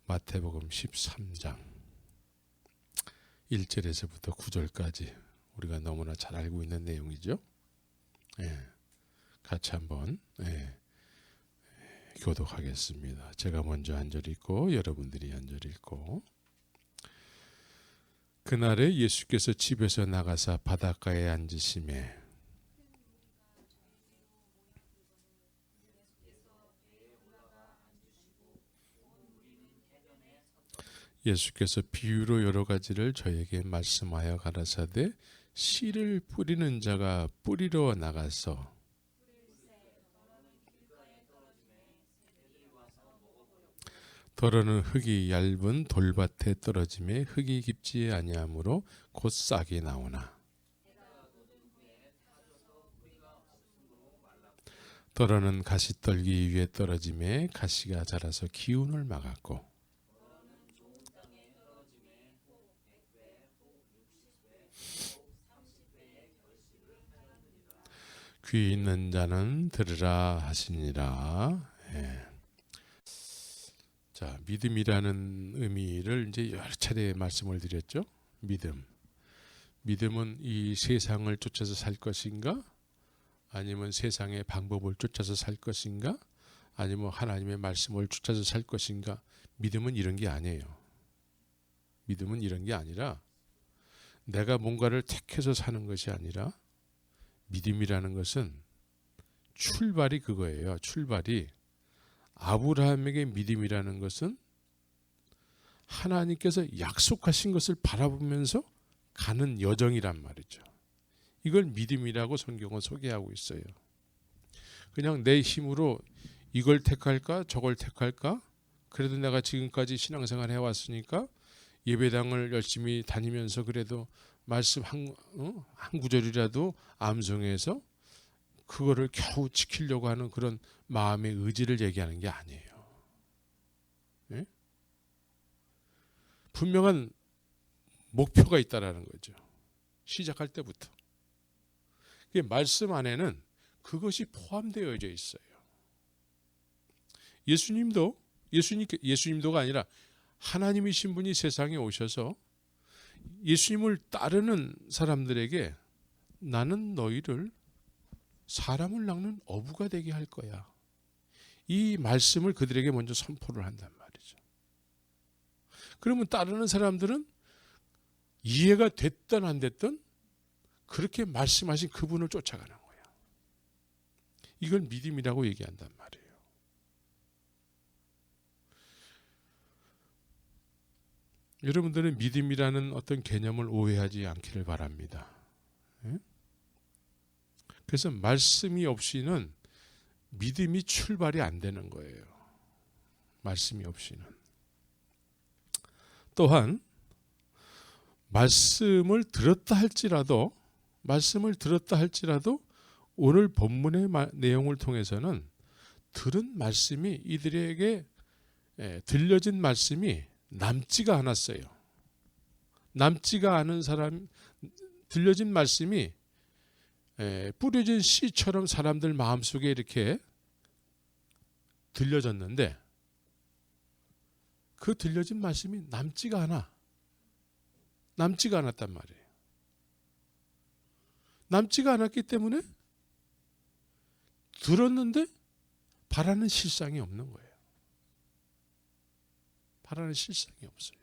마태복음 13장 1절에서부터 9절까지 우리가 너무나 잘 알고 있는 내용이죠. 같이 한번 교독하겠습니다. 제가 먼저 한 절 읽고 여러분들이 한 절 읽고. 그날에 예수께서 집에서 나가사 바닷가에 앉으시매 예수께서 비유로 여러 가지를 저에게 말씀하여 가라사대 씨를 뿌리는 자가 뿌리러 나가서 더러는 흙이 얇은 돌밭에 떨어짐에 흙이 깊지 아니하므로 곧 싹이 나오나 더러는 가시떨기 위에 떨어짐에 가시가 자라서 기운을 막았고 귀 있는 자는 들으라 하시니라. 자, 믿음이라는 의미를 이제 여러 차례 말씀을 드렸죠. 믿음은 이 세상을 쫓아서 살 것인가? 아니면 세상의 방법을 쫓아서 살 것인가? 아니면 하나님의 말씀을 쫓아서 살 것인가? 믿음은 이런 게 아니에요. 믿음은 이런 게 아니라 내가 뭔가를 택해서 사는 것이 아니라 믿음이라는 것은 출발이 그거예요. 출발이 아브라함에게 믿음이라는 것은 하나님께서 약속하신 것을 바라보면서 가는 여정이란 말이죠. 이걸 믿음이라고 성경은 소개하고 있어요. 그냥 내 힘으로 이걸 택할까 저걸 택할까? 그래도 내가 지금까지 신앙생활 해왔으니까 예배당을 열심히 다니면서 그래도 말씀 한 구절이라도 암송해서 그거를 겨우 지키려고 하는 그런 마음의 의지를 얘기하는 게 아니에요. 예? 분명한 목표가 있다라는 거죠. 시작할 때부터. 말씀 안에는 그것이 포함되어져 있어요. 예수님도가 아니라 하나님이신 분이 세상에 오셔서 예수님을 따르는 사람들에게 나는 너희를 사람을 낚는 어부가 되게 할 거야. 이 말씀을 그들에게 먼저 선포를 한단 말이죠. 그러면 따르는 사람들은 이해가 됐든 안 됐든 그렇게 말씀하신 그분을 쫓아가는 거야. 이걸 믿음이라고 얘기한단 말이에요. 여러분들은 믿음이라는 어떤 개념을 오해하지 않기를 바랍니다. 그래서 말씀이 없이는 믿음이 출발이 안 되는 거예요. 말씀이 없이는. 또한 말씀을 들었다 할지라도 오늘 본문의 내용을 통해서는 들은 말씀이 이들에게 들려진 말씀이 남지가 않았어요. 남지가 않은 사람 들려진 말씀이 뿌려진 씨처럼 사람들 마음속에 이렇게 들려졌는데 그 들려진 말씀이 남지가 않았단 말이에요. 남지가 않았기 때문에 들었는데 바라는 실상이 없는 거예요. 바라는 실상이 없어요.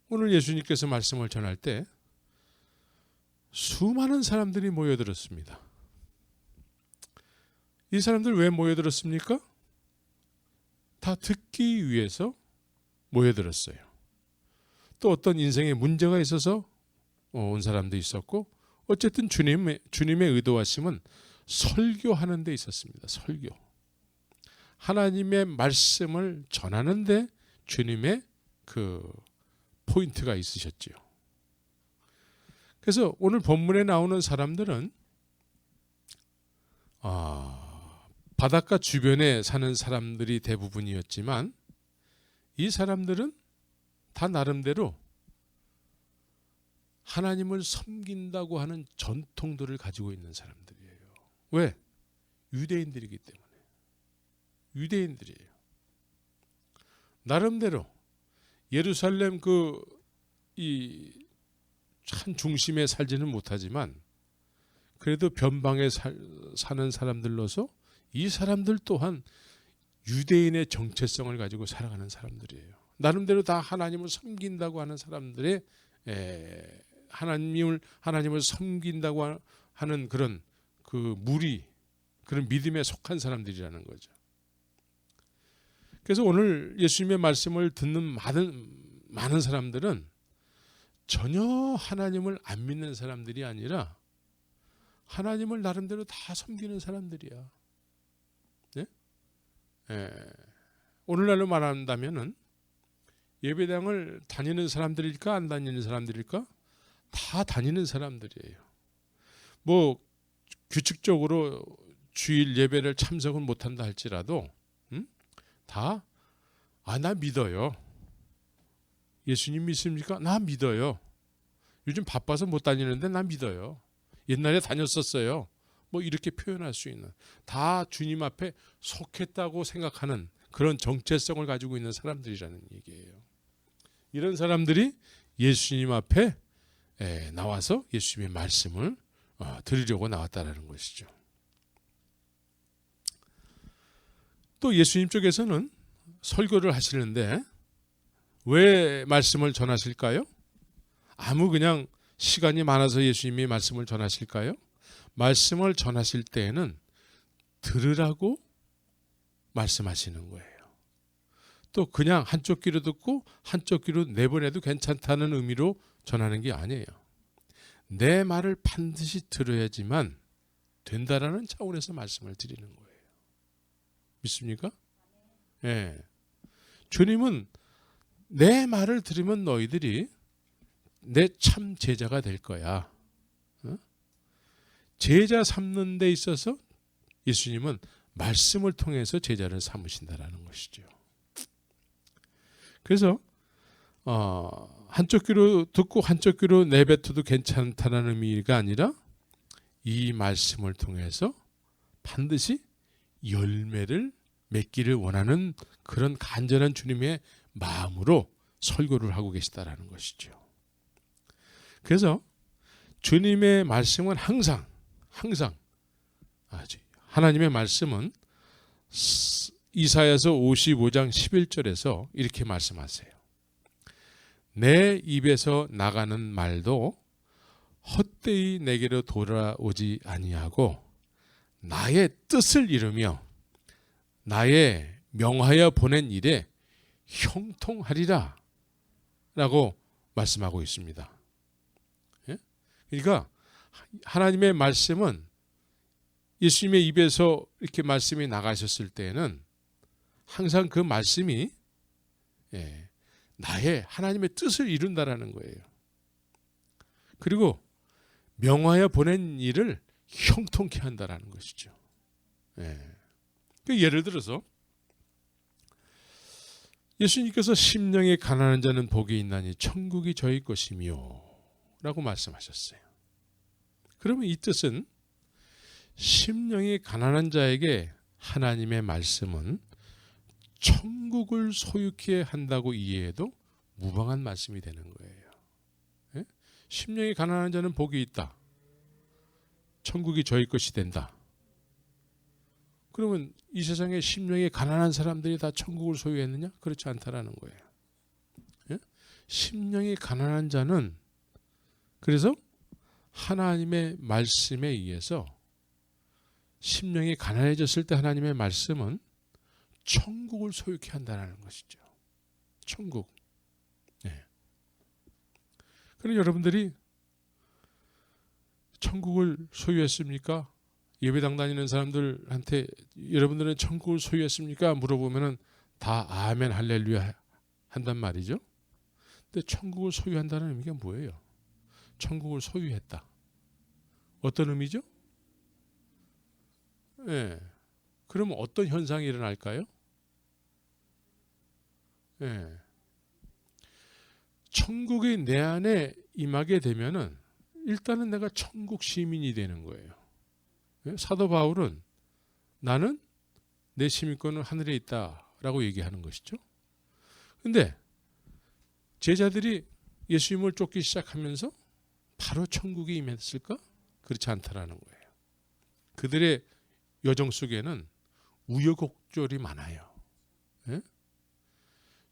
오늘 예수님께서 말씀을 전할 때 수많은 사람들이 모여들었습니다. 이 사람들 왜 모여들었습니까? 다 듣기 위해서 모여들었어요. 또 어떤 인생에 문제가 있어서 온 사람도 있었고 어쨌든 주님의 의도하심은 설교하는 데 있었습니다. 설교. 하나님의 말씀을 전하는 데 주님의 그 포인트가 있으셨지요. 그래서 오늘 본문에 나오는 사람들은 바닷가 주변에 사는 사람들이 대부분이었지만 이 사람들은 다 나름대로 하나님을 섬긴다고 하는 전통들을 가지고 있는 사람들이에요. 왜? 유대인들이기 때문에. 유대인들이에요. 나름대로 예루살렘 한 중심에 살지는 못하지만 그래도 변방에 사는 사람들로서 이 사람들 또한 유대인의 정체성을 가지고 살아가는 사람들이에요. 나름대로 다 하나님을 섬긴다고 하는 사람들의 하나님을 섬긴다고 하는 그런 무리, 그런 믿음에 속한 사람들이라는 거죠. 그래서 오늘 예수님의 말씀을 듣는 많은 사람들은 전혀 하나님을 안 믿는 사람들이 아니라 하나님을 나름대로 다 섬기는 사람들이야. 네? 오늘날로 말한다면은 예배당을 다니는 사람들일까 안 다니는 사람들일까? 다 다니는 사람들이에요. 뭐 규칙적으로 주일 예배를 참석은 못한다 할지라도 다 나 믿어요. 예수님 믿습니까? 나 믿어요. 요즘 바빠서 못 다니는데 나 믿어요. 옛날에 다녔었어요. 뭐 이렇게 표현할 수 있는, 다 주님 앞에 속했다고 생각하는 그런 정체성을 가지고 있는 사람들이라는 얘기예요. 이런 사람들이 예수님 앞에 나와서 예수님의 말씀을 들으려고 나왔다는 것이죠. 또 예수님 쪽에서는 설교를 하시는데 왜 말씀을 전하실까요? 그냥 시간이 많아서 예수님이 말씀을 전하실까요? 말씀을 전하실 때에는 들으라고 말씀하시는 거예요. 또 그냥 한쪽 귀로 듣고 한쪽 귀로 내보내도 괜찮다는 의미로 전하는 게 아니에요. 내 말을 반드시 들어야지만 된다라는 차원에서 말씀을 드리는 거예요. 믿습니까? 예. 주님은 내 말을 들으면 너희들이 내 참 제자가 될 거야. 제자 삼는 데 있어서 예수님은 말씀을 통해서 제자를 삼으신다라는 것이죠. 그래서 한쪽 귀로 듣고 한쪽 귀로 내뱉어도 괜찮다는 의미가 아니라 이 말씀을 통해서 반드시 열매를 맺기를 원하는 그런 간절한 주님의 마음으로 설교를 하고 계시다라는 것이죠. 그래서 주님의 말씀은 항상 하나님의 말씀은 이사야서 55장 11절에서 이렇게 말씀하세요. 내 입에서 나가는 말도 헛되이 내게로 돌아오지 아니하고 나의 뜻을 이루며 나의 명하여 보낸 일에 형통하리라 라고 말씀하고 있습니다. 그러니까 하나님의 말씀은 예수님의 입에서 이렇게 말씀이 나가셨을 때에는 항상 그 말씀이 나의 하나님의 뜻을 이룬다라는 거예요. 그리고 명하여 보낸 일을 형통케 한다라는 것이죠. 예를 들어서 예수님께서 심령이 가난한 자는 복이 있나니 천국이 저희 것이며 라고 말씀하셨어요. 그러면 이 뜻은 심령이 가난한 자에게 하나님의 말씀은 천국을 소유케 한다고 이해해도 무방한 말씀이 되는 거예요. 심령이 가난한 자는 복이 있다. 천국이 저희 것이 된다. 그러면 이 세상에 심령이 가난한 사람들이 다 천국을 소유했느냐? 그렇지 않다라는 거예요. 심령이 가난한 자는 그래서 하나님의 말씀에 의해서 심령이 가난해졌을 때 하나님의 말씀은 천국을 소유케 한다는 것이죠. 천국. 그럼 여러분들이 천국을 소유했습니까? 예배당 다니는 사람들한테 여러분들은 천국을 소유했습니까? 물어보면은 다 아멘 할렐루야 한단 말이죠. 근데 천국을 소유한다는 의미가 뭐예요? 천국을 소유했다. 어떤 의미죠? 그러면 어떤 현상이 일어날까요? 천국이 내 안에 임하게 되면은 일단은 내가 천국 시민이 되는 거예요. 사도 바울은 나는 내 시민권은 하늘에 있다라고 얘기하는 것이죠. 근데 제자들이 예수님을 쫓기 시작하면서 바로 천국이 임했을까? 그렇지 않다라는 거예요. 그들의 여정 속에는 우여곡절이 많아요. 예?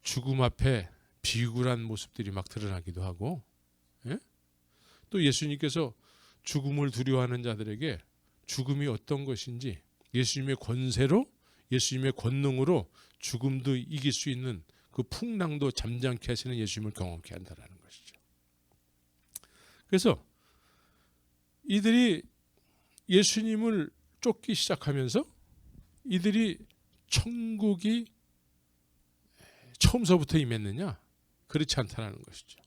죽음 앞에 비굴한 모습들이 막 드러나기도 하고, 예? 또 예수님께서 죽음을 두려워하는 자들에게 죽음이 어떤 것인지 예수님의 권세로, 예수님의 권능으로 죽음도 이길 수 있는 그 풍랑도 잠잠케 하시는 예수님을 경험케 한다는 것이죠. 그래서 이들이 예수님을 쫓기 시작하면서 이들이 천국이 처음서부터 임했느냐? 그렇지 않다는 것이죠.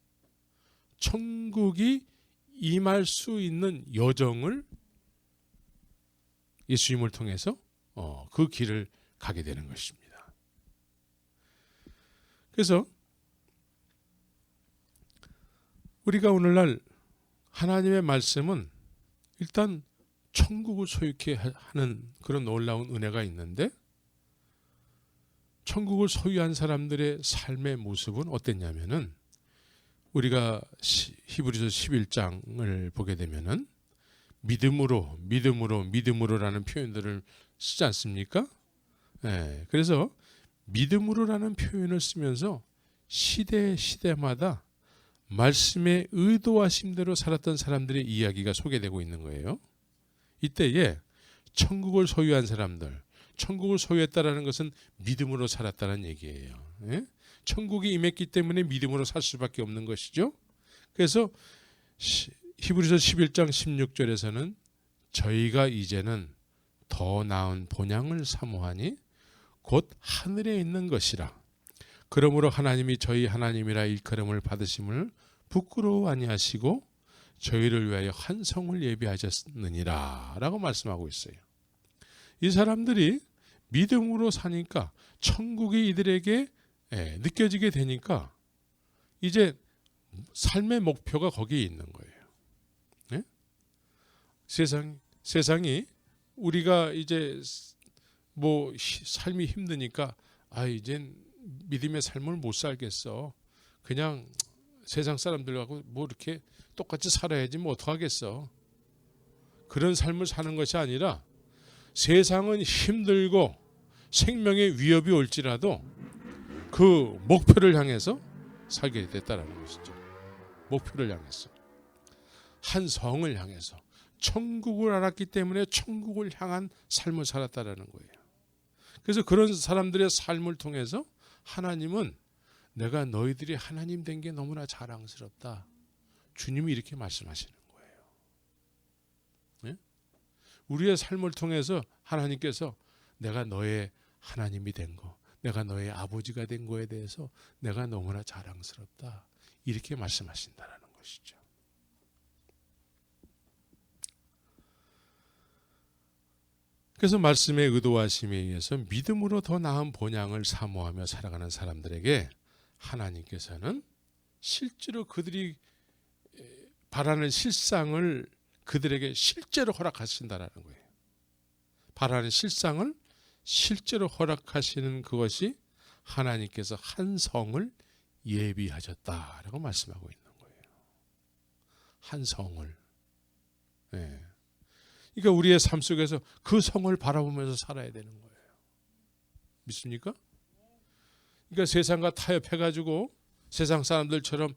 천국이 임할 수 있는 여정을 예수님을 통해서 그 길을 가게 되는 것입니다. 그래서 우리가 오늘날 하나님의 말씀은 일단 천국을 소유케 하는 그런 놀라운 은혜가 있는데, 천국을 소유한 사람들의 삶의 모습은 어땠냐면은, 우리가 히브리서 11장을 보게 되면은 믿음으로라는 표현들을 쓰지 않습니까? 네, 그래서 믿음으로라는 표현을 쓰면서 시대마다 말씀의 의도하심대로 살았던 사람들의 이야기가 소개되고 있는 거예요. 이때에 천국을 소유한 사람들, 천국을 소유했다라는 것은 믿음으로 살았다는 얘기예요. 예? 천국이 임했기 때문에 믿음으로 살 수밖에 없는 것이죠. 그래서 히브리서 11장 16절에서는 저희가 이제는 더 나은 본향을 사모하니 곧 하늘에 있는 것이라. 그러므로 하나님이 저희 하나님이라 일컬음을 받으심을 부끄러워 아니하시고 저희를 위하여 한 성을 예비하셨느니라 라고 말씀하고 있어요. 이 사람들이 믿음으로 사니까 천국이 이들에게 느껴지게 되니까 이제 삶의 목표가 거기에 있는 거예요. 네? 세상이 우리가 이제 뭐 삶이 힘드니까 이젠 믿음의 삶을 못 살겠어. 그냥 세상 사람들하고 뭐 이렇게 똑같이 살아야지 뭐 어떡하겠어. 그런 삶을 사는 것이 아니라 세상은 힘들고 생명의 위협이 올지라도 그 목표를 향해서 살게 됐다라는 것이죠. 목표를 향해서, 한 성을 향해서, 천국을 알았기 때문에 천국을 향한 삶을 살았다라는 거예요. 그래서 그런 사람들의 삶을 통해서 하나님은 내가 너희들이 하나님 된 게 너무나 자랑스럽다. 주님이 이렇게 말씀하시는 거예요. 네? 우리의 삶을 통해서 하나님께서 내가 너의 하나님이 된 거, 내가 너의 아버지가 된 거에 대해서 내가 너무나 자랑스럽다. 이렇게 말씀하신다는 것이죠. 그래서 말씀의 의도하심에 의해서 믿음으로 더 나은 본향을 사모하며 살아가는 사람들에게 하나님께서는 실제로 그들이 바라는 실상을 그들에게 실제로 허락하신다는 거예요. 바라는 실상을 실제로 허락하시는 그것이 하나님께서 한 성을 예비하셨다라고 말씀하고 있는 거예요. 한 성을. 네. 그러니까 우리의 삶 속에서 그 성을 바라보면서 살아야 되는 거예요. 믿습니까? 그러니까 세상과 타협해가지고 세상 사람들처럼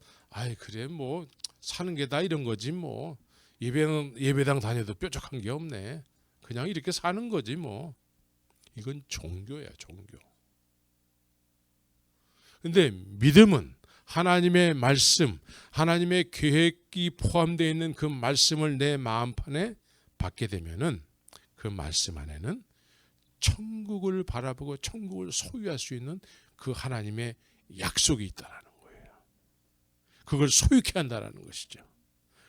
그래 뭐 사는 게 다 이런 거지 뭐 예배당 다녀도 뾰족한 게 없네. 그냥 이렇게 사는 거지 뭐. 이건 종교야, 종교. 근데 믿음은 하나님의 말씀, 하나님의 계획이 포함되어 있는 그 말씀을 내 마음판에 받게 되면은 그 말씀 안에는 천국을 바라보고 천국을 소유할 수 있는 그 하나님의 약속이 있다라는 거예요. 그걸 소유케 한다라는 것이죠.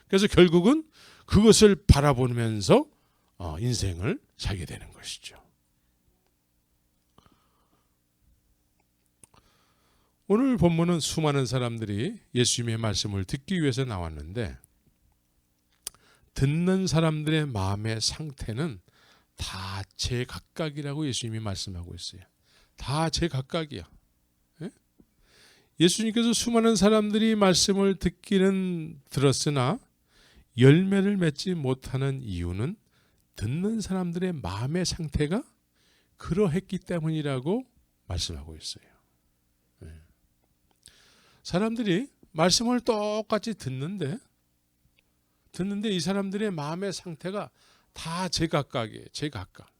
그래서 결국은 그것을 바라보면서 인생을 살게 되는 것이죠. 오늘 본문은 수많은 사람들이 예수님의 말씀을 듣기 위해서 나왔는데 듣는 사람들의 마음의 상태는 다 제각각이라고 예수님이 말씀하고 있어요. 다 제각각이야. 예? 예수님께서 수많은 사람들이 말씀을 듣기는 들었으나 열매를 맺지 못하는 이유는 듣는 사람들의 마음의 상태가 그러했기 때문이라고 말씀하고 있어요. 예. 사람들이 말씀을 똑같이 듣는데 이 사람들의 마음의 상태가 다 제각각이에요. 제각각.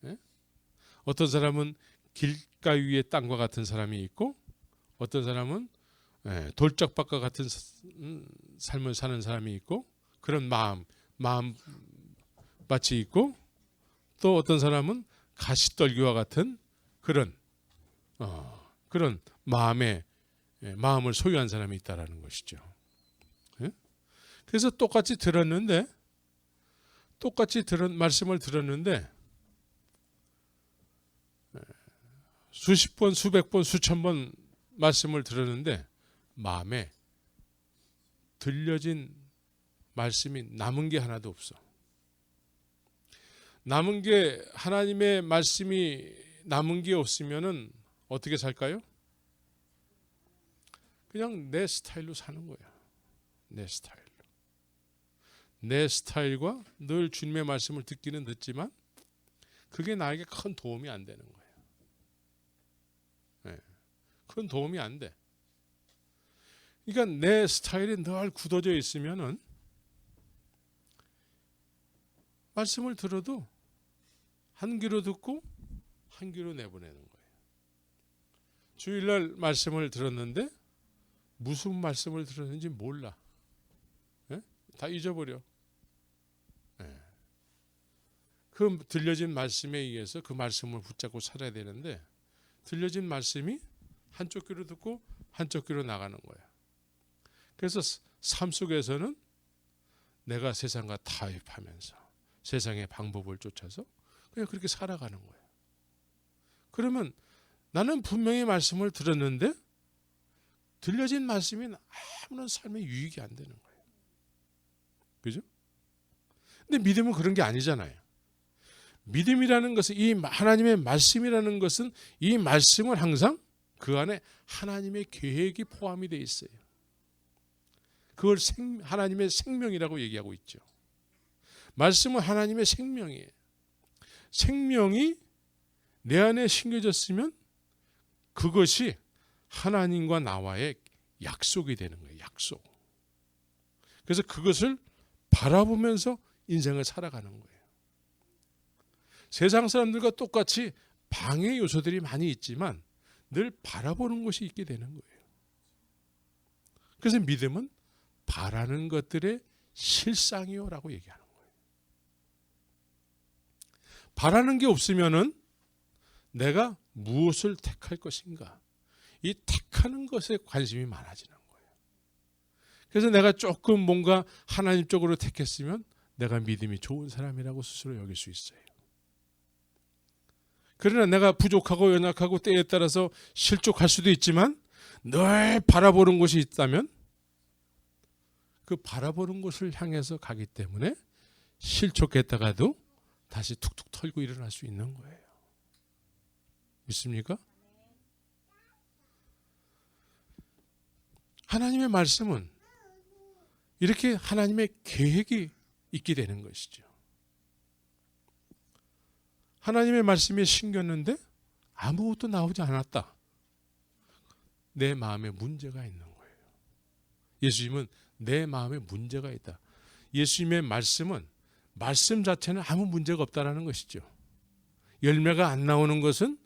예? 어떤 사람은 길가 위의 땅과 같은 사람이 있고 어떤 사람은 돌짝밭과 같은 삶을 사는 사람이 있고 그런 마음밭이 있고 또 어떤 사람은 가시떨기와 같은 그런 마음을 소유한 사람이 있다라는 것이죠. 예? 그래서 똑같이 말씀을 들었는데 수십 번, 수백 번, 수천 번 말씀을 들었는데 마음에 들려진 말씀이 남은 게 하나도 없어. 남은 게 하나님의 말씀이 남은 게 없으면은 어떻게 살까요? 그냥 내 스타일로 사는 거야. 내 스타일로. 내 스타일과 늘 주님의 말씀을 듣기는 듣지만 그게 나에게 큰 도움이 안 되는 거예요. 네. 큰 도움이 안 돼. 그러니까 내 스타일이 늘 굳어져 있으면은 말씀을 들어도 한 귀로 듣고 한 귀로 내보내는 거예요. 주일날 말씀을 들었는데 무슨 말씀을 들었는지 몰라. 네? 다 잊어버려. 네. 그 들려진 말씀에 의해서 그 말씀을 붙잡고 살아야 되는데 들려진 말씀이 한쪽 귀로 듣고 한쪽 귀로 나가는 거야. 그래서 삶 속에서는 내가 세상과 타협하면서 세상의 방법을 쫓아서 그냥 그렇게 살아가는 거예요. 그러면 나는 분명히 말씀을 들었는데 들려진 말씀이 아무런 삶에 유익이 안 되는 거예요. 그죠? 근데 믿음은 그런 게 아니잖아요. 믿음이라는 것은 이 하나님의 말씀이라는 것은 이 말씀을 항상 그 안에 하나님의 계획이 포함이 되어 있어요. 그걸 하나님의 생명이라고 얘기하고 있죠. 말씀은 하나님의 생명이에요. 생명이 내 안에 심겨졌으면 그것이 하나님과 나와의 약속이 되는 거예요. 약속. 그래서 그것을 바라보면서 인생을 살아가는 거예요. 세상 사람들과 똑같이 방해 요소들이 많이 있지만 늘 바라보는 것이 있게 되는 거예요. 그래서 믿음은 바라는 것들의 실상이요라고 얘기하는 거예요. 바라는 게 없으면은 내가 무엇을 택할 것인가? 이 택하는 것에 관심이 많아지는 거예요. 그래서 내가 조금 뭔가 하나님 쪽으로 택했으면 내가 믿음이 좋은 사람이라고 스스로 여길 수 있어요. 그러나 내가 부족하고 연약하고 때에 따라서 실족할 수도 있지만 늘 바라보는 곳이 있다면 그 바라보는 곳을 향해서 가기 때문에 실족했다가도 다시 툭툭 털고 일어날 수 있는 거예요. 믿습니까? 하나님의 말씀은 이렇게 하나님의 계획이 있게 되는 것이죠. 하나님의 말씀이 심겼는데 아무것도 나오지 않았다. 내 마음에 문제가 있는 거예요. 예수님은 내 마음에 문제가 있다. 예수님의 말씀은 말씀 자체는 아무 문제가 없다라는 것이죠. 열매가 안 나오는 것은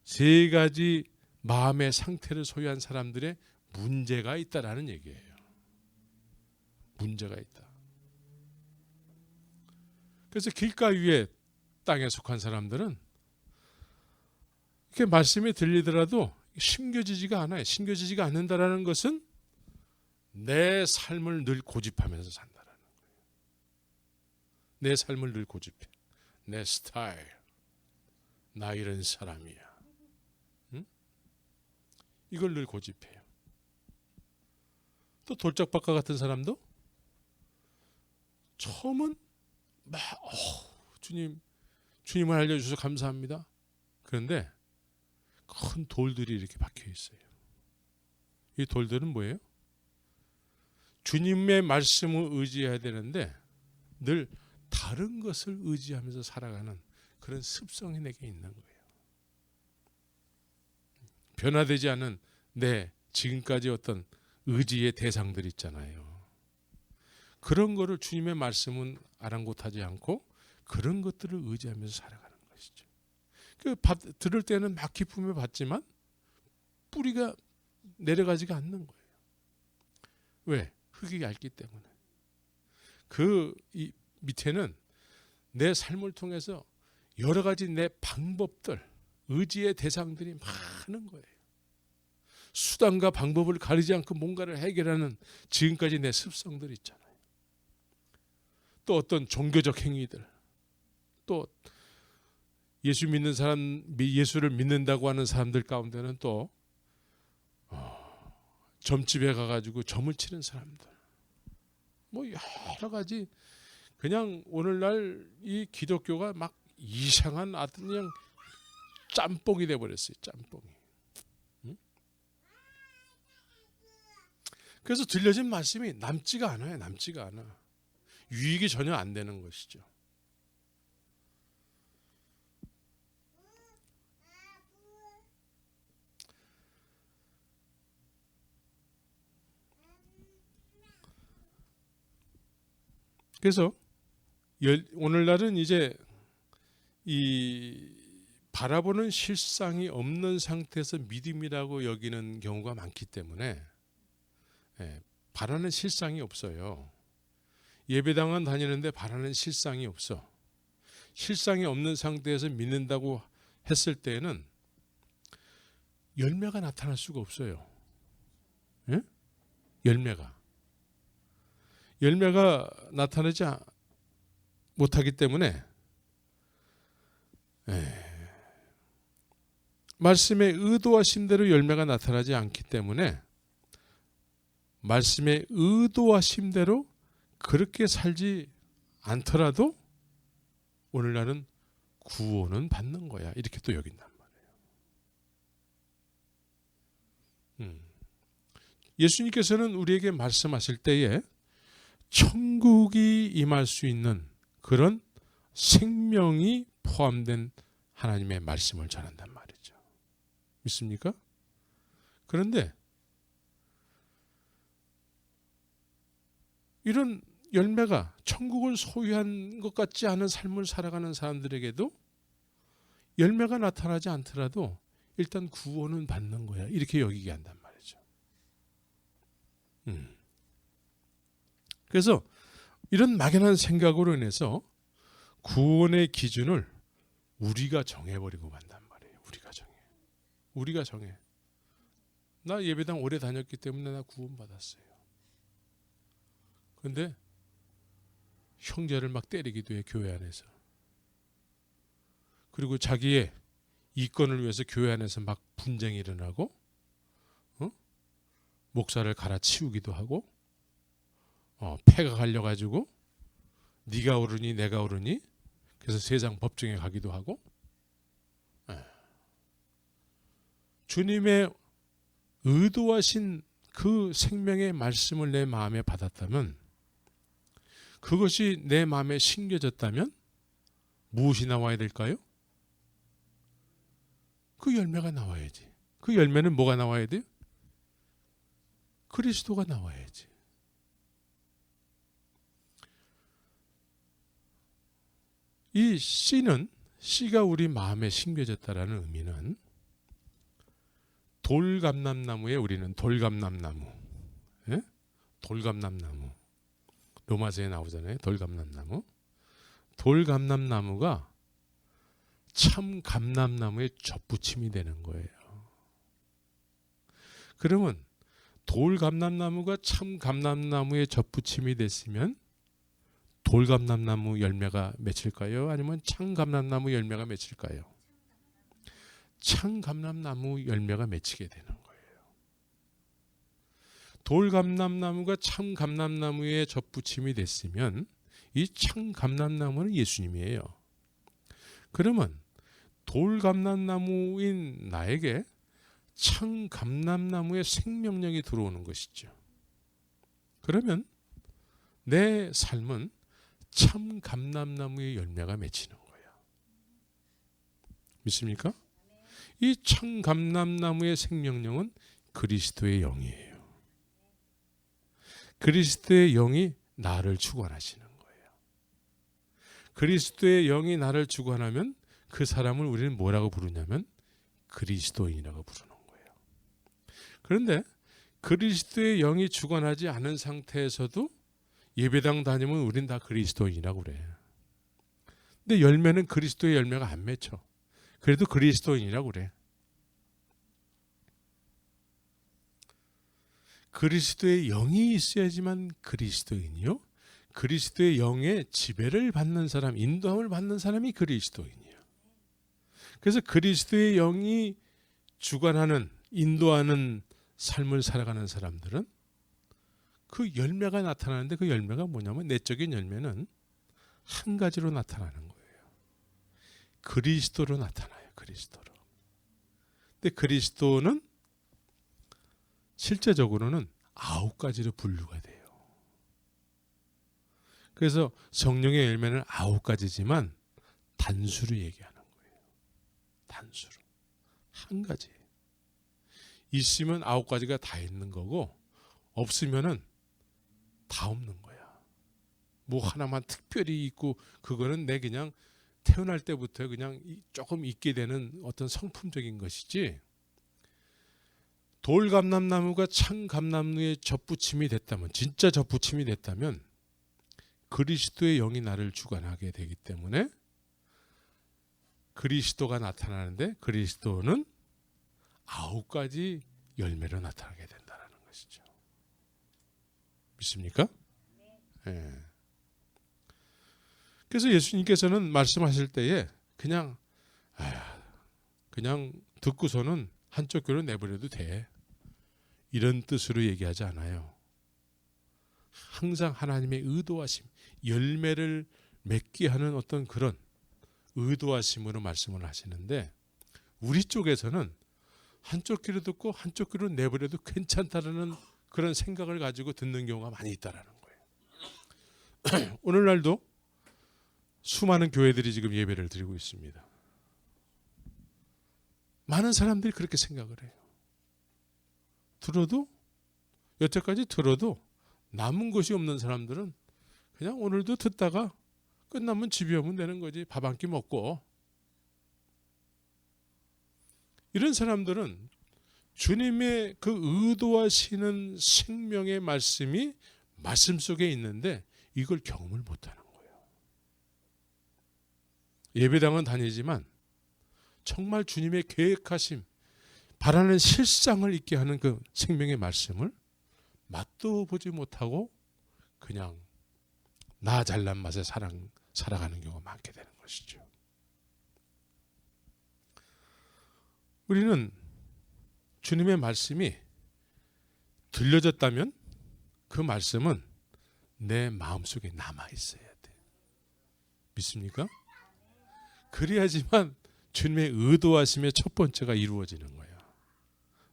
세 가지 마음의 상태를 소유한 사람들의 문제가 있다라는 얘기예요. 문제가 있다. 그래서 길가 위에 땅에 속한 사람들은 이렇게 말씀이 들리더라도 심겨지지가 않아요. 심겨지지가 않는다라는 것은 내 삶을 늘 고집하면서 산다라는 거예요. 내 삶을 늘 고집해. 내 스타일. 나 이런 사람이야. 응? 이걸 늘 고집해요. 또 돌짝박과 같은 사람도 처음은 막 주님 주님을 알려주셔서 감사합니다. 그런데 큰 돌들이 이렇게 박혀 있어요. 이 돌들은 뭐예요? 주님의 말씀을 의지해야 되는데 늘 다른 것을 의지하면서 살아가는 그런 습성이 내게 있는 거예요. 변화되지 않은 내 지금까지 어떤 의지의 대상들 있잖아요. 그런 거를 주님의 말씀은 아랑곳하지 않고 그런 것들을 의지하면서 살아가는 것이죠. 들을 때는 막 기쁨을 받지만 뿌리가 내려가지가 않는 거예요. 왜? 흙이 얇기 때문에. 이 밑에는 내 삶을 통해서 여러 가지 내 방법들, 의지의 대상들이 많은 거예요. 수단과 방법을 가리지 않고 뭔가를 해결하는 지금까지 내 습성들 있잖아요. 또 어떤 종교적 행위들, 또 예수 믿는 사람, 예수를 믿는다고 하는 사람들 가운데는 또 점집에 가가지고 점을 치는 사람들, 뭐 여러 가지 그냥 오늘날 이 기독교가 막 이상한 아주 그냥 짬뽕이 돼버렸어요. 짬뽕이. 응? 그래서 들려진 말씀이 남지가 않아요. 남지가 않아. 유익이 전혀 안 되는 것이죠. 그래서 오늘날은 이제 이 바라보는 실상이 없는 상태에서 믿음이라고 여기는 경우가 많기 때문에 바라는 실상이 없어요. 예배당은 다니는데 바라는 실상이 없어. 실상이 없는 상태에서 믿는다고 했을 때에는 열매가 나타날 수가 없어요. 예? 열매가 나타나지 못하기 때문에 말씀의 의도하신 대로 열매가 나타나지 않기 때문에 말씀의 의도하신 대로 그렇게 살지 않더라도 오늘날은 구원은 받는 거야. 이렇게 또 여긴단 말이에요. 예수님께서는 우리에게 말씀하실 때에 천국이 임할 수 있는 그런 생명이 포함된 하나님의 말씀을 전한단 말이죠. 믿습니까? 그런데 이런 열매가 천국을 소유한 것 같지 않은 삶을 살아가는 사람들에게도 열매가 나타나지 않더라도 일단 구원은 받는 거야. 이렇게 여기게 한단 말이죠. 그래서 이런 막연한 생각으로 인해서 구원의 기준을 우리가 정해버리고 만단 말이에요. 우리가 정해. 나 예배당 오래 다녔기 때문에 나 구원받았어요. 그런데 형제를 막 때리기도 해, 교회 안에서. 그리고 자기의 이권을 위해서 교회 안에서 막 분쟁이 일어나고 목사를 갈아치우기도 하고 패가 갈려가지고 네가 옳으니 내가 옳으니 그래서 세상 법정에 가기도 하고. 주님의 의도하신 그 생명의 말씀을 내 마음에 받았다면, 그것이 내 마음에 심겨졌다면 무엇이 나와야 될까요? 그 열매가 나와야지. 그 열매는 뭐가 나와야 돼요? 그리스도가 나와야지. 이 씨가 우리 마음에 심겨졌다라는 의미는 돌감람나무에 우리는 돌감람나무, 예? 돌감람나무 로마서에 나오잖아요. 돌감람나무가 참 감람나무의 접붙임이 되는 거예요. 그러면 돌감람나무가 참 감람나무의 접붙임이 됐으면 돌감람나무 열매가 맺힐까요? 아니면 참감람나무 열매가 맺힐까요? 참감람나무 열매가 맺히게 되는 거예요. 돌감람나무가 참감람나무에 접붙임이 됐으면 이 참감람나무는 예수님이에요. 그러면 돌감람나무인 나에게 청감람나무의 생명력이 들어오는 것이죠. 그러면 내 삶은 참감람나무의 열매가 맺히는 거예요. 믿습니까? 이 참감람나무의 생명력은 그리스도의 영이에요. 그리스도의 영이 나를 주관하시는 거예요. 그리스도의 영이 나를 주관하면 그 사람을 우리는 뭐라고 부르냐면 그리스도인이라고 부르는 거예요. 그런데 그리스도의 영이 주관하지 않은 상태에서도 예배당 다니면 우린 다 그리스도인이라고 그래. 근데 열매는 그리스도의 열매가 안 맺혀. 그래도 그리스도인이라고 그래. 그리스도의 영이 있어야지만 그리스도인이요. 그리스도의 영의 지배를 받는 사람, 인도함을 받는 사람이 그리스도인이에요. 그래서 그리스도의 영이 주관하는, 인도하는 삶을 살아가는 사람들은 그 열매가 나타나는데 그 열매가 뭐냐면 내적인 열매는 한 가지로 나타나는 거예요. 그리스도로 나타나요. 그리스도로. 근데 그리스도는 실제적으로는 9가지로 분류가 돼요. 그래서 성령의 열매는 9가지지만 단수로 얘기하는 거예요. 단수로. 한 가지. 있으면 9가지가 다 있는 거고 없으면은 다 없는 거야. 뭐 하나만 특별히 있고 그거는 내 그냥 태어날 때부터 그냥 조금 있게 되는 어떤 성품적인 것이지, 돌감람나무가 참감람나무에 접붙임이 됐다면, 진짜 접붙임이 됐다면 그리스도의 영이 나를 주관하게 되기 때문에 그리스도가 나타나는데 그리스도는 9가지 열매로 나타나게 된다는 것이죠. 믿습니까? 네. 그래서 예수님께서는 말씀하실 때에 그냥 듣고서는 한쪽 귀로 내버려도 돼, 이런 뜻으로 얘기하지 않아요. 항상 하나님의 의도하심, 열매를 맺게 하는 어떤 그런 의도하심으로 말씀을 하시는데, 우리 쪽에서는 한쪽 귀로 듣고 한쪽 귀로 내버려도 괜찮다라는 그런 생각을 가지고 듣는 경우가 많이 있다라는 거예요. 오늘날도 수많은 교회들이 지금 예배를 드리고 있습니다. 많은 사람들이 그렇게 생각을 해요. 여태까지 들어도 남은 것이 없는 사람들은 그냥 오늘도 듣다가 끝나면 집에 오면 되는 거지, 밥 한 끼 먹고. 이런 사람들은 주님의 그 의도하시는 생명의 말씀이 말씀 속에 있는데 이걸 경험을 못하는 거예요. 예배당은 다니지만 정말 주님의 계획하심, 바라는 실상을 있게 하는 그 생명의 말씀을 맛도 보지 못하고 그냥 나 잘난 맛에 살아가는 경우가 많게 되는 것이죠. 우리는 주님의 말씀이 들려졌다면 그 말씀은 내 마음속에 남아 있어야 돼. 믿습니까? 그래야지만 주님의 의도하심의 첫 번째가 이루어지는 거야.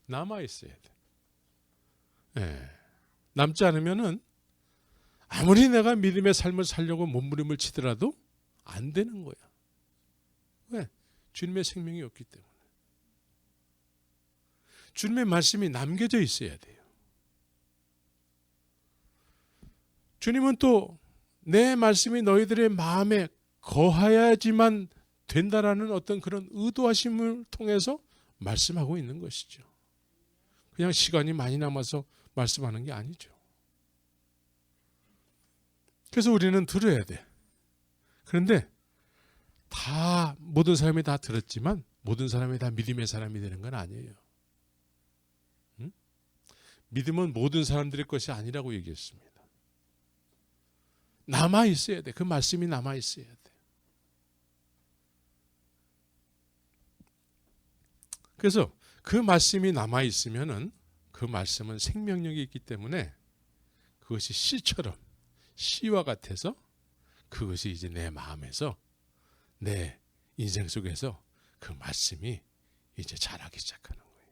남아 있어야 돼. 네. 남지 않으면은 아무리 내가 믿음의 삶을 살려고 몸부림을 치더라도 안 되는 거야. 왜? 주님의 생명이 없기 때문에. 주님의 말씀이 남겨져 있어야 돼요. 주님은 또 내 말씀이 너희들의 마음에 거하야지만 된다라는 어떤 그런 의도하심을 통해서 말씀하고 있는 것이죠. 그냥 시간이 많이 남아서 말씀하는 게 아니죠. 그래서 우리는 들어야 돼. 그런데 모든 사람이 다 들었지만 모든 사람이 다 믿음의 사람이 되는 건 아니에요. 응? 믿음은 모든 사람들의 것이 아니라고 얘기했습니다. 남아 있어야 돼. 그 말씀이 남아 있어야 돼. 그래서 그 말씀이 남아 있으면은 그 말씀은 생명력이 있기 때문에 그것이 씨와 같아서 그것이 이제 내 마음에서 내 인생 속에서 그 말씀이 이제 자라기 시작하는 거예요.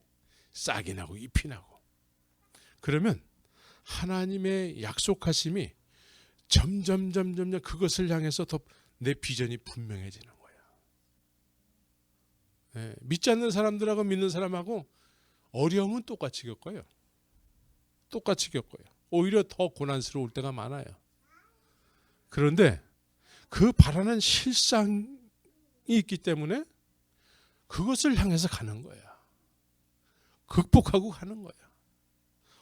싹이 나고 잎이 나고. 그러면 하나님의 약속하심이 점점 그것을 향해서 더 내 비전이 분명해지는 거예요. 예, 믿지 않는 사람들하고 믿는 사람하고 어려움은 똑같이 겪어요. 똑같이 겪어요. 오히려 더 고난스러울 때가 많아요. 그런데 그 바라는 실상이 있기 때문에 그것을 향해서 가는 거야. 극복하고 가는 거야.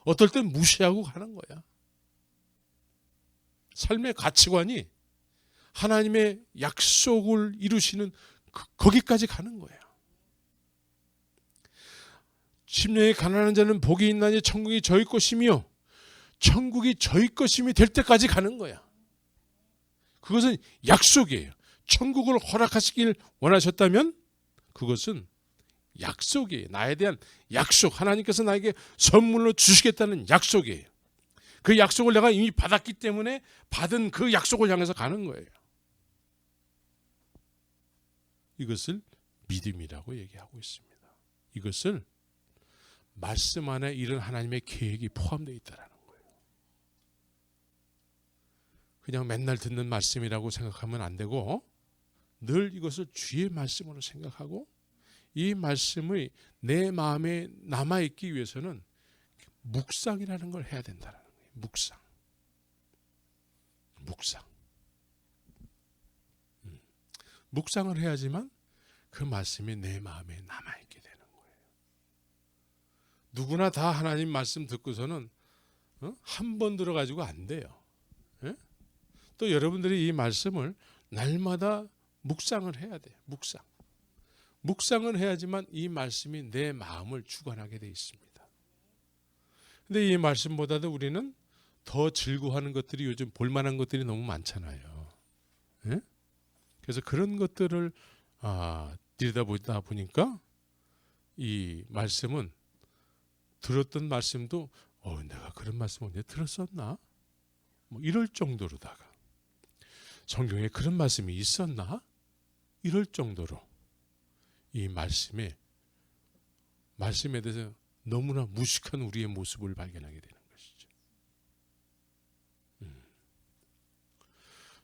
어떨 땐 무시하고 가는 거야. 삶의 가치관이 하나님의 약속을 이루시는 거기까지 가는 거예요. 심령이 가난한 자는 복이 있나니 천국이 저희 것이며 천국이 저희 것임이 될 때까지 가는 거야. 그것은 약속이에요. 천국을 허락하시길 원하셨다면 그것은 약속이에요. 나에 대한 약속. 하나님께서 나에게 선물로 주시겠다는 약속이에요. 그 약속을 내가 이미 받았기 때문에 받은 그 약속을 향해서 가는 거예요. 이것을 믿음이라고 얘기하고 있습니다. 이것을 말씀 안에 이런 하나님의 계획이 포함되어 있다는 거예요. 그냥 맨날 듣는 말씀이라고 생각하면 안 되고 늘 이것을 주의 말씀으로 생각하고 이 말씀이 내 마음에 남아있기 위해서는 묵상이라는 걸 해야 된다는 거예요. 묵상. 묵상을 해야지만 그 말씀이 내 마음에 남아있게 되는 거예요. 누구나 다 하나님 말씀 듣고서는 한 번 들어가지고 안 돼요. 예? 또 여러분들이 이 말씀을 날마다 묵상을 해야 돼요. 묵상을 해야지만 이 말씀이 내 마음을 주관하게 돼 있습니다. 근데 이 말씀보다도 우리는 더 즐거워하는 것들이 요즘 볼만한 것들이 너무 많잖아요. 예? 그래서 그런 것들을 들여다보다 보니까 이 말씀은 들었던 말씀도 내가 그런 말씀 언제 들었었나? 뭐 이럴 정도로다가 성경에 그런 말씀이 있었나? 이럴 정도로 이 말씀에 대해서 너무나 무식한 우리의 모습을 발견하게 되는 것이죠.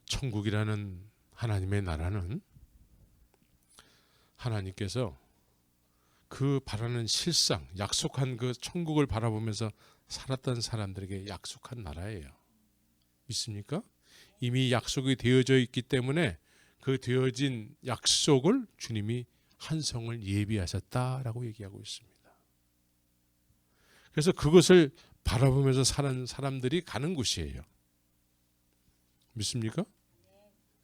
천국이라는 하나님의 나라는 하나님께서 그 바라는 실상, 약속한 그 천국을 바라보면서 살았던 사람들에게 약속한 나라예요. 믿습니까? 이미 약속이 되어져 있기 때문에 그 되어진 약속을 주님이 한 성을 예비하셨다라고 얘기하고 있습니다. 그래서 그것을 바라보면서 사는 사람들이 가는 곳이에요. 믿습니까?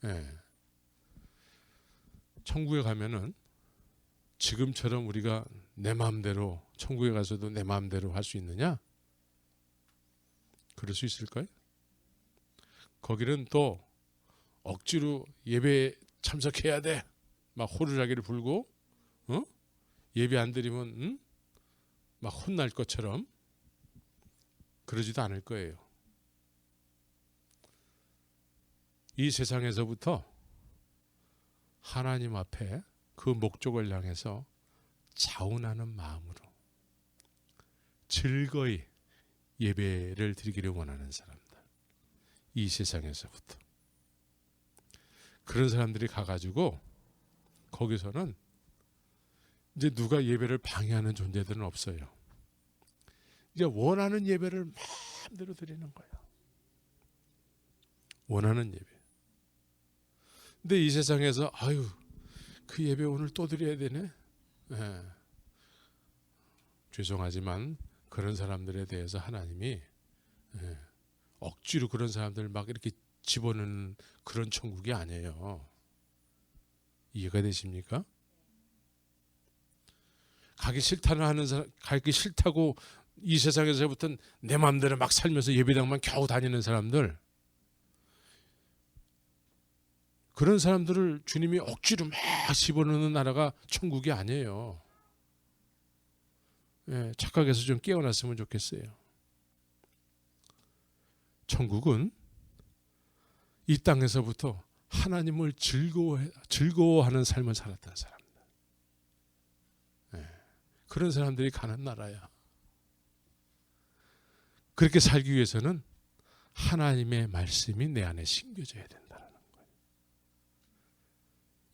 네. 천국에 가면은 지금처럼 우리가 내 마음대로 천국에 가서도 내 마음대로 할 수 있느냐? 그럴 수 있을까요? 거기는 또 억지로 예배에 참석해야 돼. 막 호루라기를 불고 예배 안 드리면 막 혼날 것처럼 그러지도 않을 거예요. 이 세상에서부터 하나님 앞에 그 목적을 향해서 자원하는 마음으로 즐거이 예배를 드리기를 원하는 사람들, 이 세상에서부터 그런 사람들이 가가지고 거기서는 이제 누가 예배를 방해하는 존재들은 없어요. 이제 원하는 예배를 마음대로 드리는 거예요. 원하는 예배. 근데 이 세상에서 그 예배 오늘 또 드려야 되네. 네. 죄송하지만 그런 사람들에 대해서 하나님이 억지로 그런 사람들 막 이렇게 집어넣는 그런 천국이 아니에요. 이해가 되십니까? 가기 싫다는 하는 사람, 가기 싫다고 이 세상에서부터는 내 마음대로 막 살면서 예배당만 겨우 다니는 사람들, 그런 사람들을 주님이 억지로 막 집어넣는 나라가 천국이 아니에요. 착각해서 좀 깨어났으면 좋겠어요. 천국은 이 땅에서부터 하나님을 즐거워하는 삶을 살았던 사람들. 그런 사람들이 가는 나라야. 그렇게 살기 위해서는 하나님의 말씀이 내 안에 심겨져야 된다는 거예요.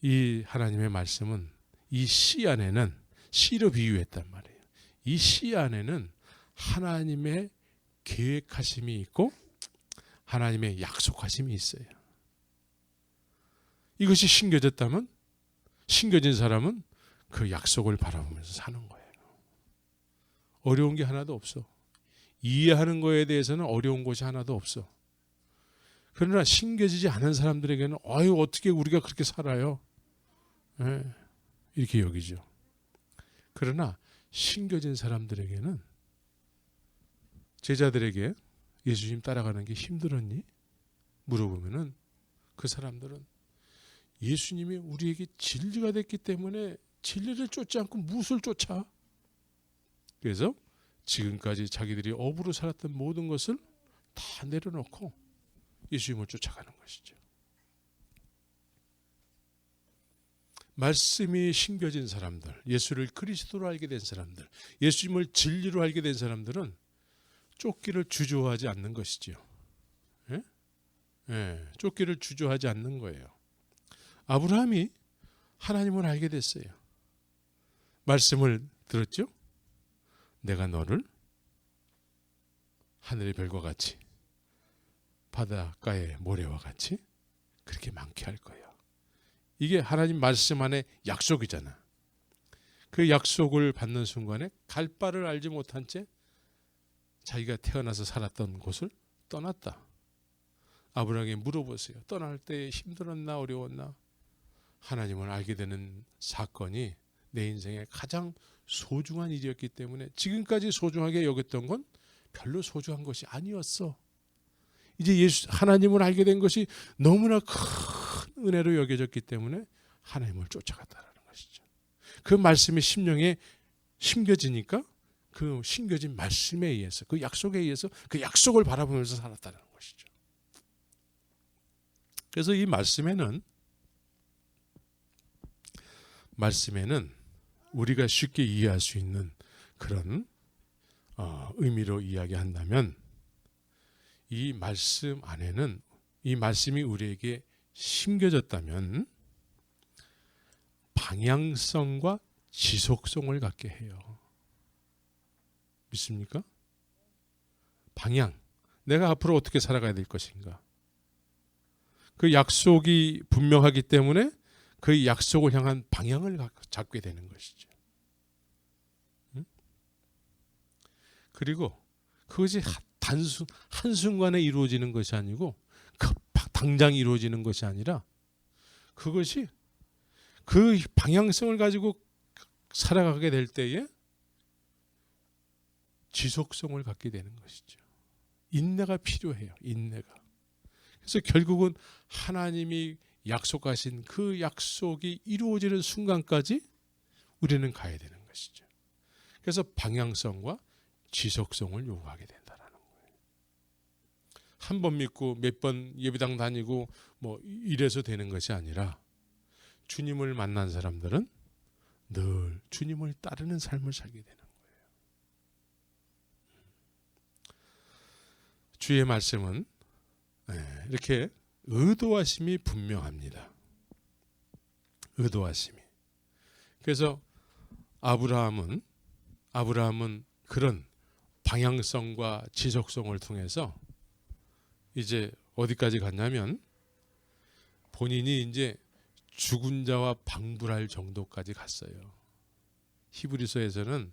이 하나님의 말씀은 이 씨 안에는, 씨로 비유했단 말이에요. 이 씨 안에는 하나님의 계획하심이 있고 하나님의 약속하심이 있어요. 이것이 심겨졌다면, 심겨진 사람은 그 약속을 바라보면서 사는 거예요. 어려운 게 하나도 없어. 이해하는 거에 대해서는 어려운 것이 하나도 없어. 그러나 심겨지지 않은 사람들에게는 아유 어떻게 우리가 그렇게 살아요? 이렇게 여기죠. 그러나 심겨진 사람들에게는, 제자들에게 예수님 따라가는 게 힘들었니? 물어보면은 그 사람들은 예수님이 우리에게 진리가 됐기 때문에 진리를 쫓지 않고 무엇을 쫓아? 그래서 지금까지 자기들이 업으로 살았던 모든 것을 다 내려놓고 예수님을 쫓아가는 것이죠. 말씀이 심겨진 사람들, 예수를 그리스도로 알게 된 사람들, 예수님을 진리로 알게 된 사람들은 쫓기를 주저하지 않는 것이죠. 쫓기를 주저하지 않는 거예요. 아브라함이 하나님을 알게 됐어요. 말씀을 들었죠? 내가 너를 하늘의 별과 같이 바닷가의 모래와 같이 그렇게 많게 할 거예요. 이게 하나님 말씀 안에 약속이잖아. 그 약속을 받는 순간에 갈 바를 알지 못한 채 자기가 태어나서 살았던 곳을 떠났다. 아브라함에게 물어보세요. 떠날 때 힘들었나 어려웠나? 하나님을 알게 되는 사건이 내 인생의 가장 소중한 일이었기 때문에 지금까지 소중하게 여겼던 건 별로 소중한 것이 아니었어. 이제 하나님을 알게 된 것이 너무나 큰 은혜로 여겨졌기 때문에 하나님을 쫓아갔다는 것이죠. 그 말씀이 심령에 심겨지니까 그 심겨진 말씀에 의해서, 그 약속에 의해서 그 약속을 바라보면서 살았다는 것이죠. 그래서 이 말씀에는 우리가 쉽게 이해할 수 있는 그런 의미로 이야기한다면, 이 말씀 안에는, 이 말씀이 우리에게 심겨졌다면 방향성과 지속성을 갖게 해요. 믿습니까? 방향, 내가 앞으로 어떻게 살아가야 될 것인가. 그 약속이 분명하기 때문에 그 약속을 향한 방향을 잡게 되는 것이죠. 그리고 그것이 한순간에 이루어지는 것이 아니고 당장 이루어지는 것이 아니라 그것이 그 방향성을 가지고 살아가게 될 때에 지속성을 갖게 되는 것이죠. 인내가 필요해요. 인내가. 그래서 결국은 하나님이 약속하신 그 약속이 이루어지는 순간까지 우리는 가야 되는 것이죠. 그래서 방향성과 지속성을 요구하게 된다는 거예요. 한 번 믿고 몇 번 예배당 다니고 뭐 이래서 되는 것이 아니라 주님을 만난 사람들은 늘 주님을 따르는 삶을 살게 되는 거예요. 주의 말씀은 이렇게 의도하심이 분명합니다. 의도하심이. 그래서 아브라함은 그런 방향성과 지속성을 통해서 이제 어디까지 갔냐면 본인이 이제 죽은 자와 방불할 정도까지 갔어요. 히브리서에서는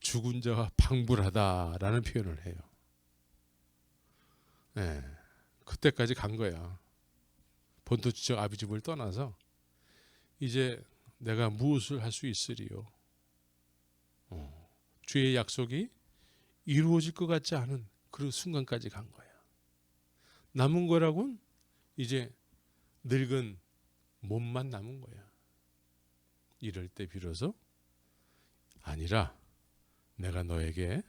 죽은 자와 방불하다라는 표현을 해요. 그때까지 간 거야. 본토지적 아비집을 떠나서 이제 내가 무엇을 할 수 있으리요. 주의 약속이 이루어질 것 같지 않은 그 순간까지 간 거야. 남은 거라고는 이제 늙은 몸만 남은 거야. 이럴 때 비로소 아니라 내가 너에게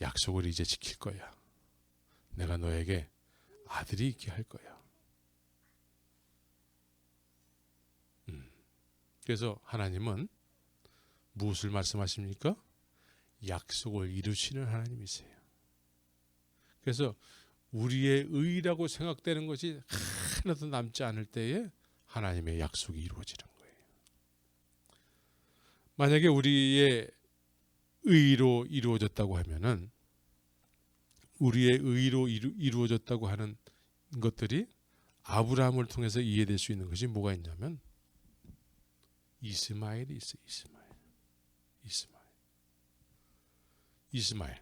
약속을 이제 지킬 거야. 내가 너에게 아들이 있게 할 거야. 그래서 하나님은 무엇을 말씀하십니까? 약속을 이루시는 하나님이세요. 그래서 우리의 의라고 생각되는 것이 하나도 남지 않을 때에 하나님의 약속이 이루어지는 거예요. 만약에 우리의 의로 이루어졌다고 하면은, 우리의 의로 이루어졌다고 하는 것들이 아브라함을 통해서 이해될 수 있는 것이 뭐가 있냐면 이스마엘이 있어요. 이스마엘.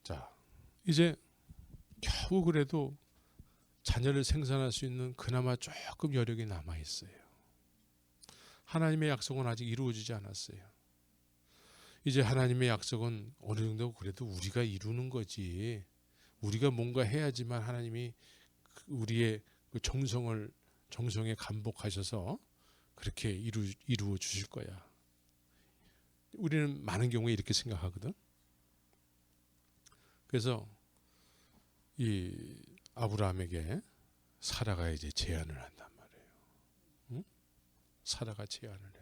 자, 이제 겨우 그래도 자녀를 생산할 수 있는 그나마 조금 여력이 남아 있어요. 하나님의 약속은 아직 이루어지지 않았어요. 이제 하나님의 약속은 어느 정도 그래도 우리가 이루는 거지. 우리가 뭔가 해야지만 하나님이 우리의 그 정성에 감복하셔서 그렇게 이루어 주실 거야. 우리는 많은 경우에 이렇게 생각하거든. 그래서 이 아브라함에게 사라가 이제 제안을 한단 말이에요. 응? 사라가 제안을 해.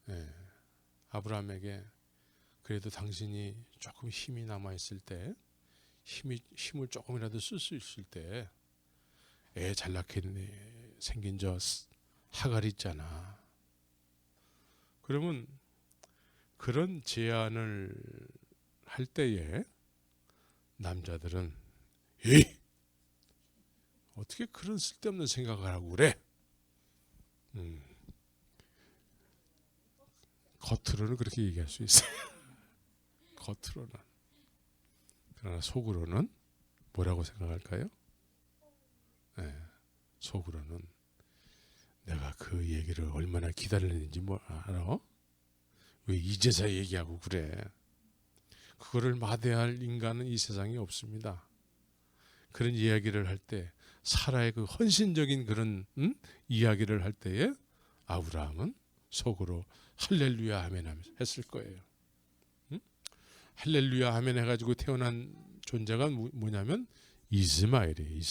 네. 아브라함에게 그래도 당신이 조금 힘이 남아 있을 때, 힘을 조금이라도 쓸 수 있을 때, 애 잘 낳게 생긴 저 하갈이 있잖아. 그러면 그런 제안을 할 때에 남자들은 에이, 어떻게 그런 쓸데없는 생각을 하고 그래? 겉으로는 그렇게 얘기할 수 있어요. 겉으로는. 그러나 속으로는 뭐라고 생각할까요? 네, 속으로는 내가 그 얘기를 얼마나 기다렸는지 뭐 알아? 왜 이제서 얘기하고 그래? 그거를 마다할 인간은 이 세상에 없습니다. 그런 이야기를 할 때, 사라의 그 헌신적인 그런 이야기를 할 때에 아브라함은 속으로 할렐루야 아멘 했을 거예요. 할렐루야 아멘 해가지고 태어난 존재가 뭐냐면 이스마엘이에요.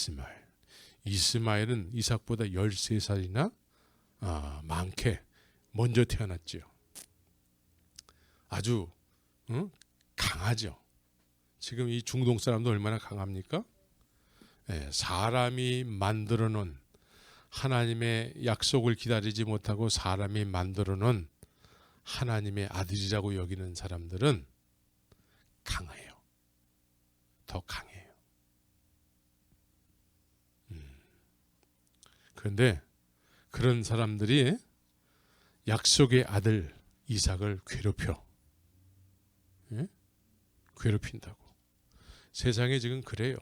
이스마엘은 이삭보다 13살이나 많게 먼저 태어났죠. 아주 강하죠. 지금 이 중동 사람도 얼마나 강합니까? 네, 사람이 만들어 놓은, 하나님의 약속을 기다리지 못하고 사람이 만들어 놓은 하나님의 아들이라고 여기는 사람들은 강해요. 더 강해요. 그런데 그런 사람들이 약속의 아들 이삭을 괴롭혀. 예? 괴롭힌다고. 세상에 지금 그래요.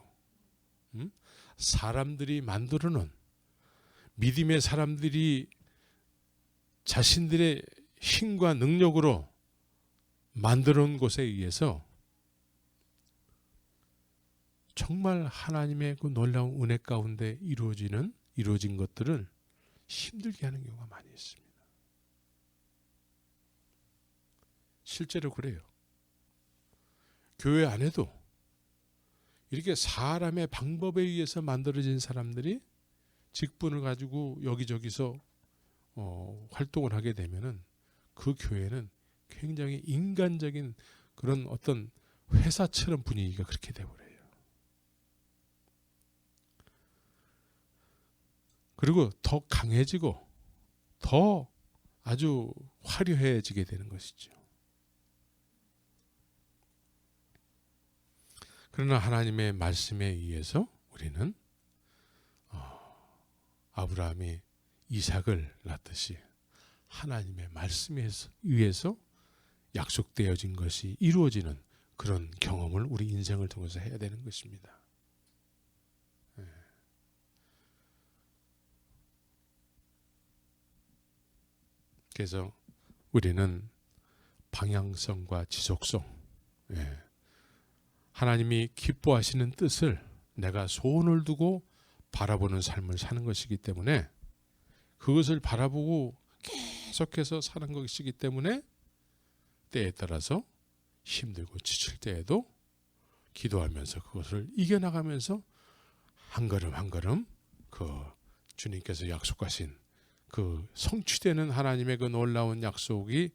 사람들이 만들어 놓은, 믿음의 사람들이 자신들의 힘과 능력으로 만들어 놓은 것에 의해서 정말 하나님의 그 놀라운 은혜 가운데 이루어진 것들을 힘들게 하는 경우가 많이 있습니다. 실제로 그래요. 교회 안에도 이렇게 사람의 방법에 의해서 만들어진 사람들이 직분을 가지고 여기저기서 활동을 하게 되면은 그 교회는 굉장히 인간적인 그런 어떤 회사처럼 분위기가 그렇게 되어버려요. 그리고 더 강해지고 더 아주 화려해지게 되는 것이죠. 그러나 하나님의 말씀에 의해서 우리는 아브라함이 이삭을 낳듯이 하나님의 말씀에 의해서 약속되어진 것이 이루어지는 그런 경험을 우리 인생을 통해서 해야 되는 것입니다. 그래서 우리는 방향성과 지속성, 하나님이 기뻐하시는 뜻을 내가 소원을 두고 바라보는 삶을 사는 것이기 때문에, 그것을 바라보고 계속해서 사는 것이기 때문에 때에 따라서 힘들고 지칠 때에도 기도하면서 그것을 이겨나가면서 한 걸음 한 걸음 그 주님께서 약속하신 그 성취되는 하나님의 그 놀라운 약속이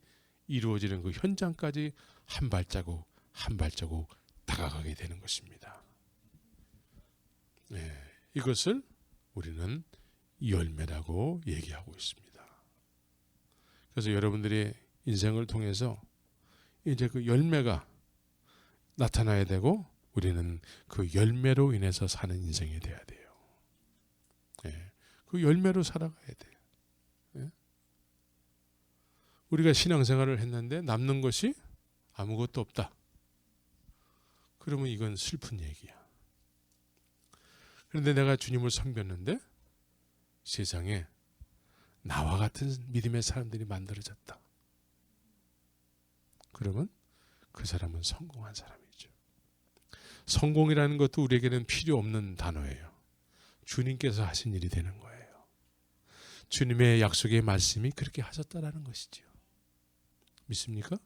이루어지는 그 현장까지 한 발자국 한 발자국 다가가게 되는 것입니다. 네, 이것을 우리는 열매라고 얘기하고 있습니다. 그래서 여러분들의 인생을 통해서 이제 그 열매가 나타나야 되고 우리는 그 열매로 인해서 사는 인생이 돼야 돼요. 네, 그 열매로 살아가야 돼요. 네? 우리가 신앙생활을 했는데 남는 것이 아무것도 없다. 그러면 이건 슬픈 얘기야. 그런데 내가 주님을 섬겼는데 세상에 나와 같은 믿음의 사람들이 만들어졌다. 그러면 그 사람은 성공한 사람이죠. 성공이라는 것도 우리에게는 필요 없는 단어예요. 주님께서 하신 일이 되는 거예요. 주님의 약속의 말씀이 그렇게 하셨다라는 것이죠. 믿습니까?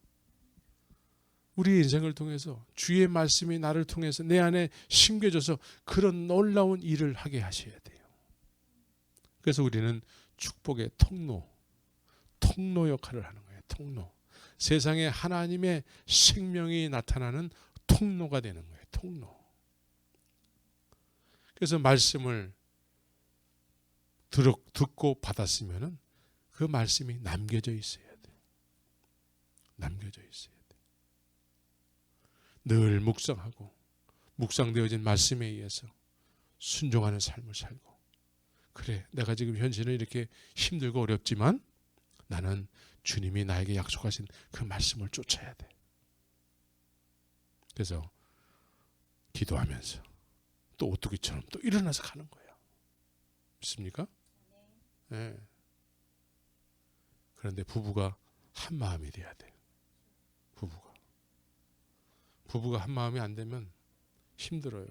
우리의 인생을 통해서 주의 말씀이 나를 통해서 내 안에 심겨져서 그런 놀라운 일을 하게 하셔야 돼요. 그래서 우리는 축복의 통로 역할을 하는 거예요. 통로. 세상에 하나님의 생명이 나타나는 통로가 되는 거예요. 통로. 그래서 말씀을 듣고 받았으면은 그 말씀이 남겨져 있어야 돼요. 남겨져 있어야 돼요. 늘 묵상하고 묵상되어진 말씀에 의해서 순종하는 삶을 살고, 그래 내가 지금 현실은 이렇게 힘들고 어렵지만 나는 주님이 나에게 약속하신 그 말씀을 쫓아야 돼. 그래서 기도하면서 또 오뚜기처럼 또 일어나서 가는 거예요. 믿습니까? 네. 그런데 부부가 한 마음이 돼야 돼요. 부부가 한 마음이 안 되면 힘들어요.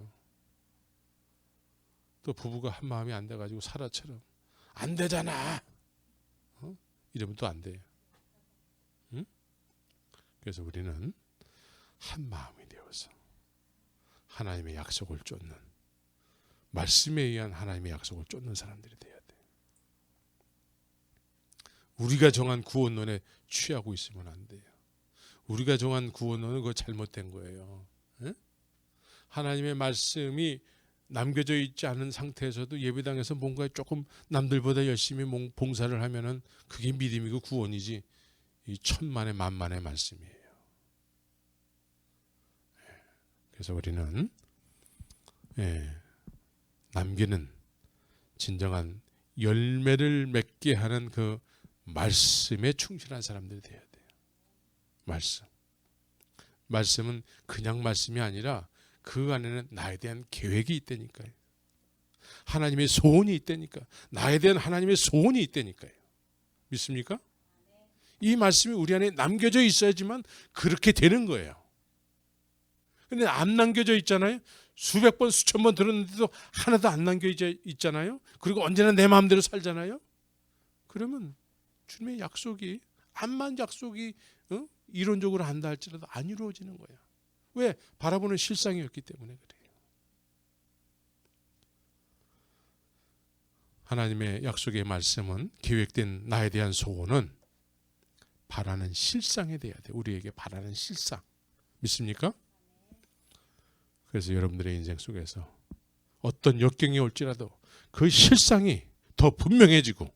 또 부부가 한 마음이 안 돼가지고 사라처럼 안 되잖아. 이러면 또 안 돼요. 응? 그래서 우리는 한 마음이 되어서 하나님의 약속을 쫓는, 말씀에 의한 하나님의 약속을 쫓는 사람들이 돼야 돼요. 우리가 정한 구원론에 취하고 있으면 안 돼요. 우리가 정한 구원론은 그거 잘못된 거예요. 에? 하나님의 말씀이 남겨져 있지 않은 상태에서도 예배당에서 뭔가 조금 남들보다 열심히 봉사를 하면은 그게 믿음이고 구원이지, 이 천만의 만만의 말씀이에요. 그래서 우리는 남기는 진정한 열매를 맺게 하는 그 말씀에 충실한 사람들이 돼야 돼요. 말씀은 그냥 말씀이 아니라 그 안에는 나에 대한 계획이 있다니까요. 하나님의 소원이 있다니까. 나에 대한 하나님의 소원이 있다니까요. 믿습니까? 이 말씀이 우리 안에 남겨져 있어야지만 그렇게 되는 거예요. 근데 안 남겨져 있잖아요. 수백 번 수천 번 들었는데도 하나도 안 남겨져 있잖아요. 그리고 언제나 내 마음대로 살잖아요. 그러면 주님의 약속이, 암만 약속이 이론적으로 한다 할지라도 안 이루어지는 거야. 왜? 바라보는 실상이었기 때문에 그래요. 하나님의 약속의 말씀은, 계획된 나에 대한 소원은 바라는 실상에 돼야 돼. 우리에게 바라는 실상. 믿습니까? 그래서 여러분들의 인생 속에서 어떤 역경이 올지라도 그 실상이 더 분명해지고,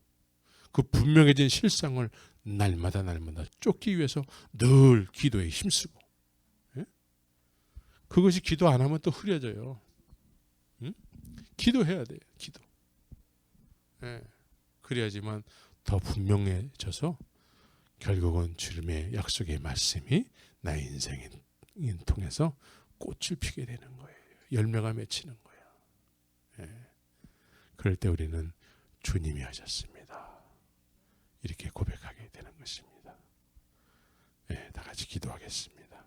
그 분명해진 실상을 날마다 쫓기 위해서 늘 기도에 힘쓰고, 그것이 기도 안 하면 또 흐려져요. 기도해야 돼요. 기도. 그래야지만 더 분명해져서 결국은 주님의 약속의 말씀이 나의 인생을 통해서 꽃을 피게 되는 거예요. 열매가 맺히는 거예요. 그럴 때 우리는 주님이 하셨습니다. 이렇게 고백하게 되는 것입니다. 다 같이 기도하겠습니다.